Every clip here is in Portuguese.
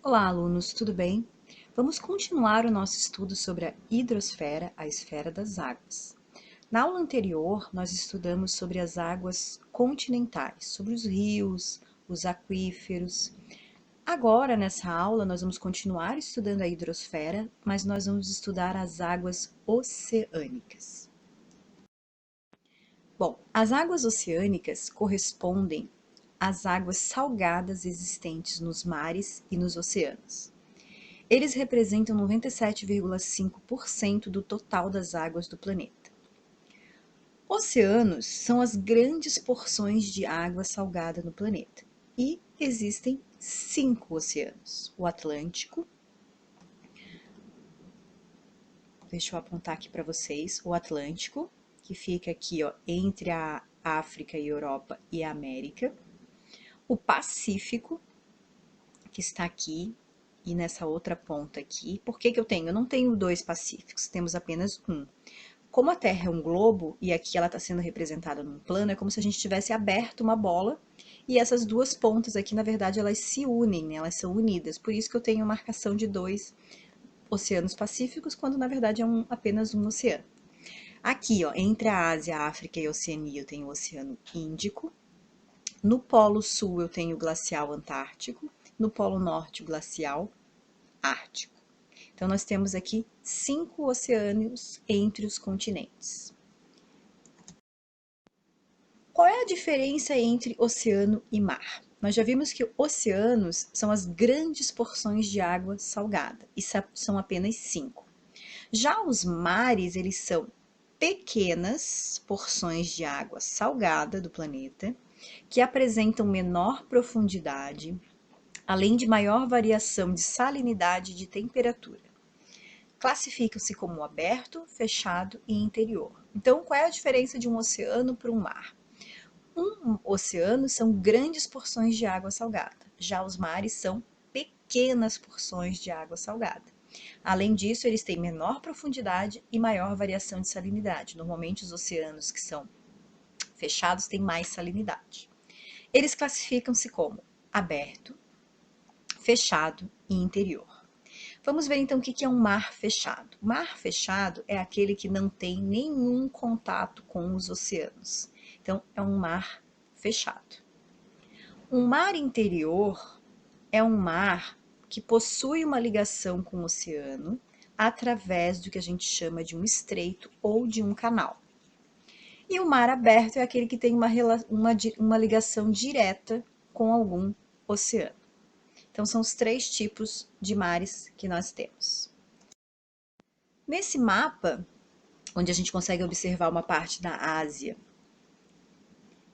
Olá, alunos, tudo bem? Vamos continuar o nosso estudo sobre a hidrosfera, a esfera das águas. Na aula anterior, nós estudamos sobre as águas continentais, sobre os rios, os aquíferos. Agora, nessa aula, nós vamos continuar estudando a hidrosfera, mas nós vamos estudar as águas oceânicas. Bom, as águas oceânicas correspondem às águas salgadas existentes nos mares e nos oceanos. Eles representam 97,5% do total das águas do planeta. Oceanos são as grandes porções de água salgada no planeta. E existem 5 oceanos: o Atlântico, deixa eu apontar aqui para vocês, o Atlântico, que fica aqui ó, entre a África e a Europa e a América, o Pacífico, que está aqui e nessa outra ponta aqui. Por que que eu tenho? Eu não tenho 2 Pacíficos, temos apenas um. Como a Terra é um globo e aqui ela está sendo representada num plano, é como se a gente tivesse aberto uma bola e essas duas pontas aqui, na verdade, elas se unem, né? Elas são unidas. Por isso que eu tenho marcação de 2 oceanos pacíficos, quando na verdade é apenas um oceano. Aqui, ó, entre a Ásia, a África e a Oceania, eu tenho o Oceano Índico. No Polo Sul, eu tenho o Glacial Antártico. No Polo Norte, o Glacial Ártico. Então, nós temos aqui 5 oceanos entre os continentes. Qual é a diferença entre oceano e mar? Nós já vimos que oceanos são as grandes porções de água salgada, e são apenas 5. Já os mares, eles são pequenas porções de água salgada do planeta, que apresentam menor profundidade, além de maior variação de salinidade e de temperatura. Classificam-se como aberto, fechado e interior. Então, qual é a diferença de um oceano para um mar? Um oceano são grandes porções de água salgada, já os mares são pequenas porções de água salgada. Além disso, eles têm menor profundidade e maior variação de salinidade. Normalmente, os oceanos que são fechados têm mais salinidade. Eles classificam-se como aberto, fechado e interior. Vamos ver então o que é um mar fechado. Mar fechado é aquele que não tem nenhum contato com os oceanos. Então, é um mar fechado. Um mar interior é um mar que possui uma ligação com o oceano através do que a gente chama de um estreito ou de um canal. E o mar aberto é aquele que tem uma ligação direta com algum oceano. Então, são os 3 tipos de mares que nós temos. Nesse mapa, onde a gente consegue observar uma parte da Ásia,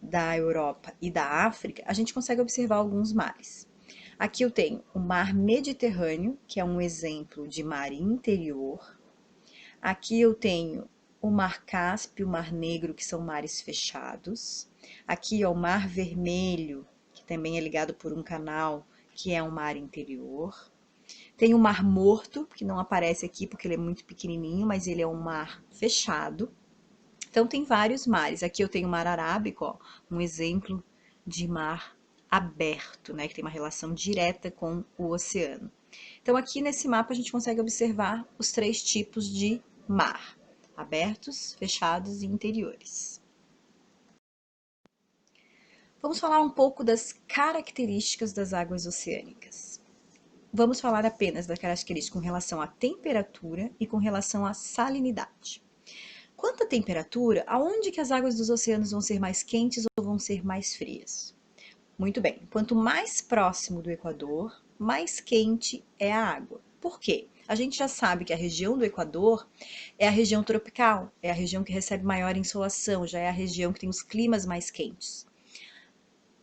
da Europa e da África, a gente consegue observar alguns mares. Aqui eu tenho o mar Mediterrâneo, que é um exemplo de mar interior. Aqui eu tenho o mar Cáspio, o mar Negro, que são mares fechados. Aqui é o mar Vermelho, que também é ligado por um canal, que é um mar interior. Tem o mar Morto, que não aparece aqui porque ele é muito pequenininho, mas ele é um mar fechado. Então, tem vários mares. Aqui eu tenho o mar Arábico, ó, um exemplo de mar aberto, né, que tem uma relação direta com o oceano. Então, aqui nesse mapa a gente consegue observar os 3 tipos de mar: abertos, fechados e interiores. Vamos falar um pouco das características das águas oceânicas. Vamos falar apenas da característica com relação à temperatura e com relação à salinidade. Quanto à temperatura, aonde que as águas dos oceanos vão ser mais quentes ou vão ser mais frias? Muito bem, quanto mais próximo do Equador, mais quente é a água. Por quê? A gente já sabe que a região do Equador é a região tropical, é a região que recebe maior insolação, já é a região que tem os climas mais quentes.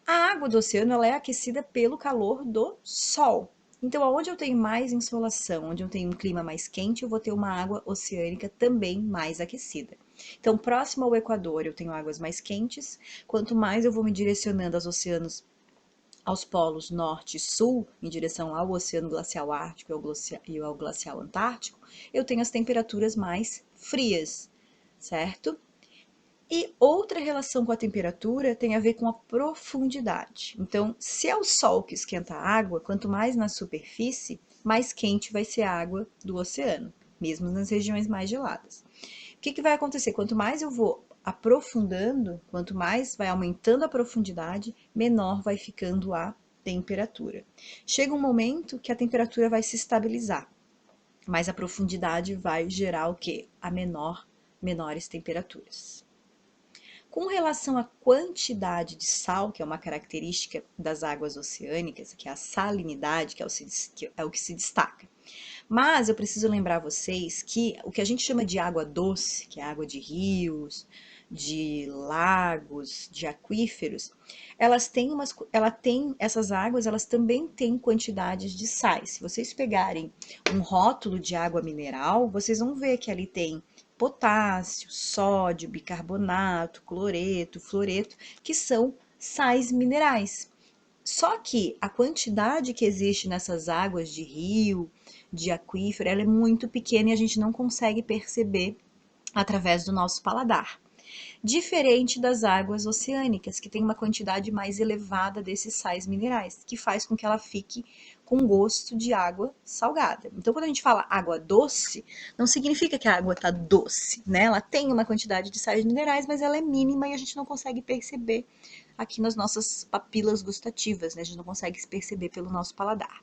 A água do oceano ela é aquecida pelo calor do sol. Então, aonde eu tenho mais insolação, onde eu tenho um clima mais quente, eu vou ter uma água oceânica também mais aquecida. Então, próximo ao Equador, eu tenho águas mais quentes. Quanto mais eu vou me direcionando aos oceanos, aos polos norte e sul, em direção ao Oceano Glacial Ártico e ao Glacial Antártico, eu tenho as temperaturas mais frias, certo? E outra relação com a temperatura tem a ver com a profundidade. Então, se é o sol que esquenta a água, quanto mais na superfície, mais quente vai ser a água do oceano, mesmo nas regiões mais geladas. O que vai acontecer? Quanto mais eu vou aprofundando, quanto mais vai aumentando a profundidade, menor vai ficando a temperatura. Chega um momento que a temperatura vai se estabilizar, mas a profundidade vai gerar o quê? Menores temperaturas. Com relação à quantidade de sal, que é uma característica das águas oceânicas, que é a salinidade, que é o que se destaca. Mas eu preciso lembrar vocês que o que a gente chama de água doce, que é água de rios, de lagos, de aquíferos, essas águas, elas também têm quantidades de sais. Se vocês pegarem um rótulo de água mineral, vocês vão ver que ali tem potássio, sódio, bicarbonato, cloreto, fluoreto, que são sais minerais. Só que a quantidade que existe nessas águas de rio, de aquífero, ela é muito pequena e a gente não consegue perceber através do nosso paladar. Diferente das águas oceânicas, que tem uma quantidade mais elevada desses sais minerais, que faz com que ela fique com gosto de água salgada. Então, quando a gente fala água doce, não significa que a água está doce, né? Ela tem uma quantidade de sais minerais, mas ela é mínima e a gente não consegue perceber aqui nas nossas papilas gustativas, né? A gente não consegue se perceber pelo nosso paladar.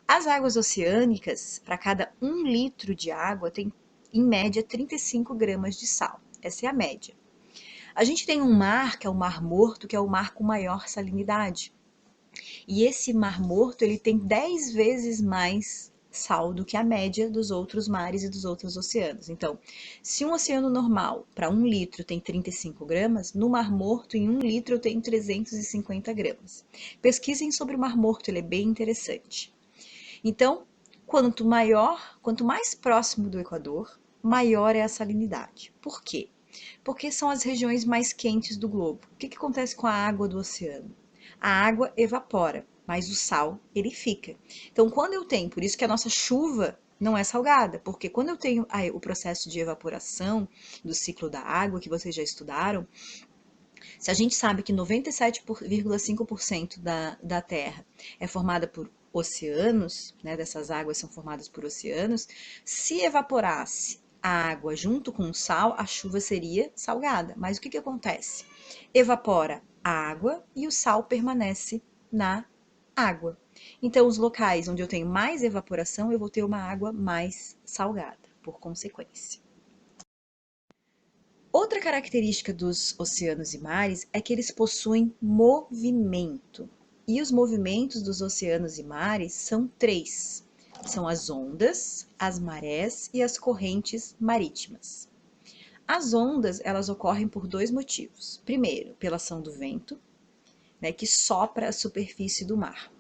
As águas oceânicas, para cada 1 litro de água, tem em média 35 gramas de sal. Essa é a média. A gente tem um mar, que é o Mar Morto, que é o mar com maior salinidade. E esse Mar Morto, ele tem 10 vezes mais sal do que a média dos outros mares e dos outros oceanos. Então, se um oceano normal para 1 litro tem 35 gramas, no Mar Morto, em 1 litro, tem 350 gramas. Pesquisem sobre o Mar Morto, ele é bem interessante. Então, quanto mais próximo do Equador, maior é a salinidade. Por quê? Porque são as regiões mais quentes do globo. O que acontece com a água do oceano? A água evapora, mas o sal ele fica. Então, quando eu tenho, por isso que a nossa chuva não é salgada, porque quando eu tenho o processo de evaporação do ciclo da água, que vocês já estudaram, se a gente sabe que 97,5% da Terra é formada por oceanos, né, dessas águas são formadas por oceanos, se evaporasse a água junto com o sal, a chuva seria salgada. Mas o que acontece? Evapora a água e o sal permanece na água. Então, os locais onde eu tenho mais evaporação, eu vou ter uma água mais salgada, por consequência. Outra característica dos oceanos e mares é que eles possuem movimento. E os movimentos dos oceanos e mares são três: são as ondas, as marés e as correntes marítimas. As ondas, elas ocorrem por dois motivos. Primeiro, pela ação do vento, né, que sopra a superfície do mar.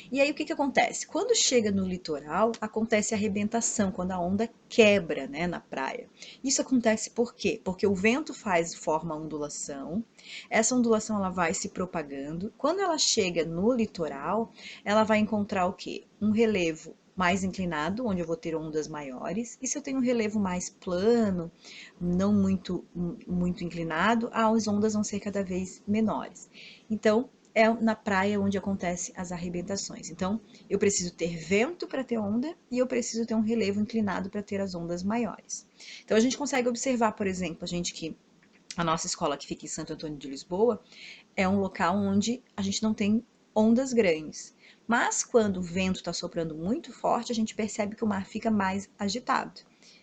E aí o que acontece? Quando chega no litoral, acontece a arrebentação, quando a onda quebra, né, na praia. Isso acontece por quê? Porque o vento forma ondulação, essa ondulação ela vai se propagando. Quando ela chega no litoral, ela vai encontrar o quê? Um relevo mais inclinado, onde eu vou ter ondas maiores, e se eu tenho um relevo mais plano, não muito inclinado, as ondas vão ser cada vez menores. Então, é na praia onde acontecem as arrebentações. Então, eu preciso ter vento para ter onda e eu preciso ter um relevo inclinado para ter as ondas maiores. Então, a gente consegue observar, por exemplo, a nossa escola que fica em Santo Antônio de Lisboa é um local onde a gente não tem ondas grandes. Mas quando o vento está soprando muito forte, a gente percebe que o mar fica mais agitado,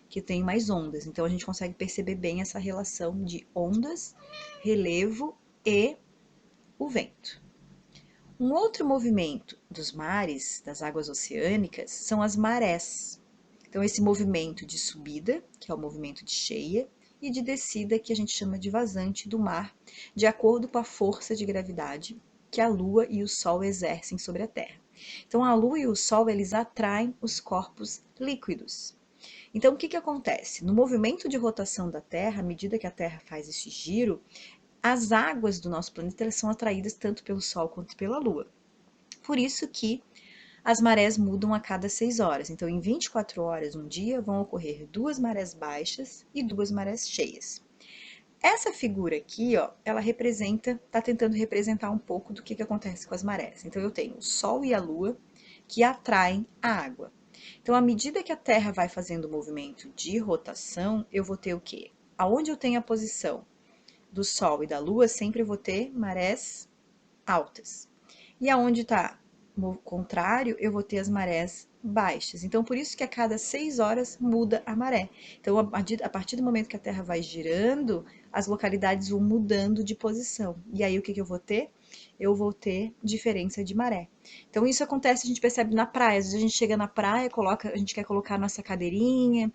que tem mais ondas. Então, a gente consegue perceber bem essa relação de ondas, relevo e o vento. Um outro movimento dos mares, das águas oceânicas, são as marés. Então, esse movimento de subida, que é o movimento de cheia, e de descida, que a gente chama de vazante do mar, de acordo com a força de gravidade que a Lua e o Sol exercem sobre a Terra. Então, a Lua e o Sol, eles atraem os corpos líquidos. Então, o que acontece? No movimento de rotação da Terra, à medida que a Terra faz esse giro, as águas do nosso planeta elas são atraídas tanto pelo Sol quanto pela Lua. Por isso que as marés mudam a cada 6 horas. Então, em 24 horas, um dia, vão ocorrer 2 marés baixas e 2 marés cheias. Essa figura aqui, ó, ela tá tentando representar um pouco do que acontece com as marés. Então, eu tenho o Sol e a Lua que atraem a água. Então, à medida que a Terra vai fazendo o movimento de rotação, eu vou ter o quê? Aonde eu tenho a posição do Sol e da Lua, sempre vou ter marés altas. E aonde está o contrário, eu vou ter as marés baixas. Então, por isso que a cada 6 horas muda a maré. Então, a partir do momento que a Terra vai girando, as localidades vão mudando de posição. E aí, o que eu vou ter? Eu vou ter diferença de maré. Então, isso acontece, a gente percebe na praia. Às vezes a gente chega na praia, a gente quer colocar nossa cadeirinha,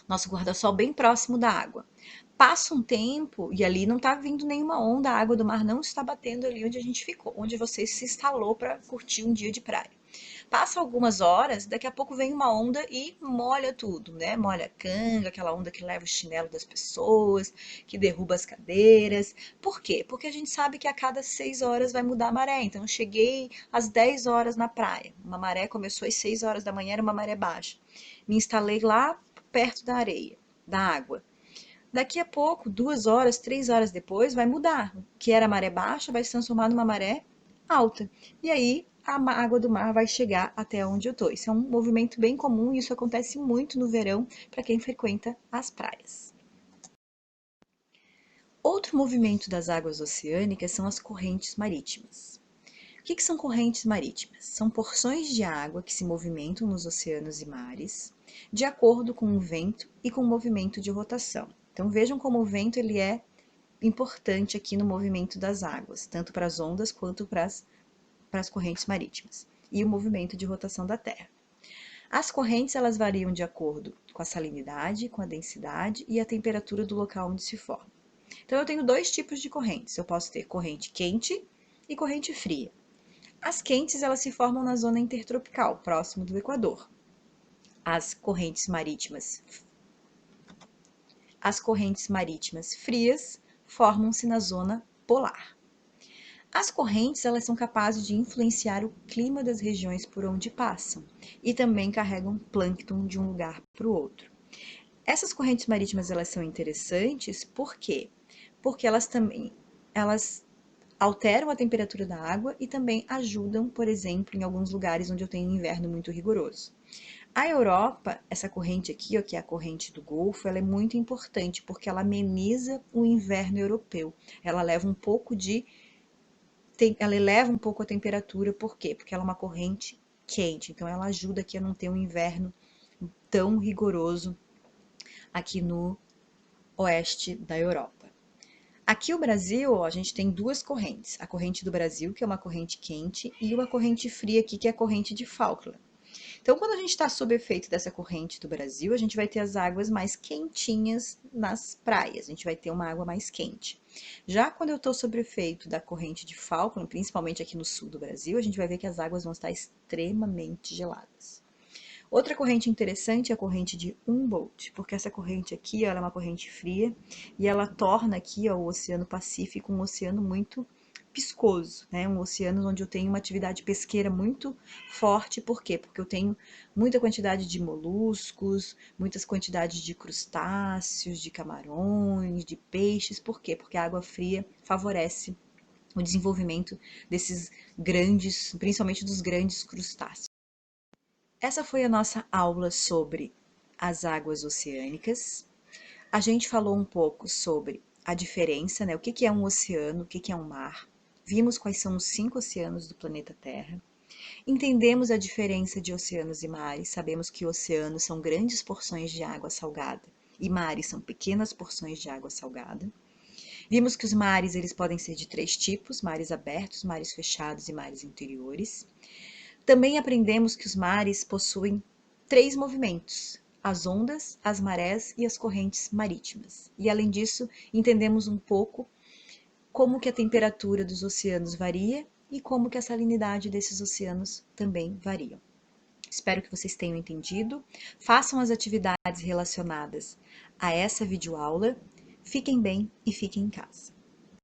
nosso guarda-sol bem próximo da água. Passa um tempo e ali não está vindo nenhuma onda, a água do mar não está batendo ali onde a gente ficou, onde você se instalou para curtir um dia de praia. Passa algumas horas, daqui a pouco vem uma onda e molha tudo, né? Molha a canga, aquela onda que leva o chinelo das pessoas, que derruba as cadeiras. Por quê? Porque a gente sabe que a cada 6 horas vai mudar a maré. Então, eu cheguei às 10 horas na praia. Uma maré começou às 6 horas da manhã, era uma maré baixa. Me instalei lá perto da areia, da água. Daqui a pouco, 2 horas, 3 horas depois, vai mudar. O que era maré baixa vai se transformar numa maré alta. E aí a água do mar vai chegar até onde eu estou. Isso é um movimento bem comum e isso acontece muito no verão para quem frequenta as praias. Outro movimento das águas oceânicas são as correntes marítimas. O que são correntes marítimas? São porções de água que se movimentam nos oceanos e mares de acordo com o vento e com o movimento de rotação. Então vejam como o vento ele é importante aqui no movimento das águas, tanto para as ondas quanto para as correntes marítimas, e o movimento de rotação da Terra. As correntes elas variam de acordo com a salinidade, com a densidade e a temperatura do local onde se formam. Então eu tenho dois tipos de correntes. Eu posso ter corrente quente e corrente fria. As quentes elas se formam na zona intertropical, próximo do Equador. As correntes marítimas frias formam-se na zona polar. As correntes elas são capazes de influenciar o clima das regiões por onde passam e também carregam plâncton de um lugar para o outro. Essas correntes marítimas elas são interessantes por quê? Porque elas alteram a temperatura da água e também ajudam, por exemplo, em alguns lugares onde eu tenho um inverno muito rigoroso. A Europa, essa corrente aqui, ó, que é a corrente do Golfo, ela é muito importante porque ela ameniza o inverno europeu. Ela eleva um pouco a temperatura, por quê? Porque ela é uma corrente quente, então ela ajuda aqui a não ter um inverno tão rigoroso aqui no oeste da Europa. Aqui o Brasil, ó, a gente tem duas correntes. A corrente do Brasil, que é uma corrente quente, e uma corrente fria aqui, que é a corrente de Falkland. Então, quando a gente está sob efeito dessa corrente do Brasil, a gente vai ter as águas mais quentinhas nas praias, a gente vai ter uma água mais quente. Já quando eu estou sob efeito da corrente de Falkland, principalmente aqui no sul do Brasil, a gente vai ver que as águas vão estar extremamente geladas. Outra corrente interessante é a corrente de Humboldt, porque essa corrente aqui ela é uma corrente fria e ela torna aqui ó, o Oceano Pacífico um oceano muito piscoso, né? Um oceano onde eu tenho uma atividade pesqueira muito forte. Por quê? Porque eu tenho muita quantidade de moluscos, muitas quantidades de crustáceos, de camarões, de peixes. Por quê? Porque a água fria favorece o desenvolvimento desses grandes, principalmente dos grandes crustáceos. Essa foi a nossa aula sobre as águas oceânicas. A gente falou um pouco sobre a diferença, né? O que é um oceano, o que é um mar. Vimos quais são os 5 oceanos do planeta Terra. Entendemos a diferença de oceanos e mares. Sabemos que oceanos são grandes porções de água salgada e mares são pequenas porções de água salgada. Vimos que os mares eles podem ser de 3 tipos: mares abertos, mares fechados e mares interiores. Também aprendemos que os mares possuem 3 movimentos: as ondas, as marés e as correntes marítimas. E além disso, entendemos um pouco como que a temperatura dos oceanos varia e como que a salinidade desses oceanos também variam. Espero que vocês tenham entendido. Façam as atividades relacionadas a essa videoaula. Fiquem bem e fiquem em casa.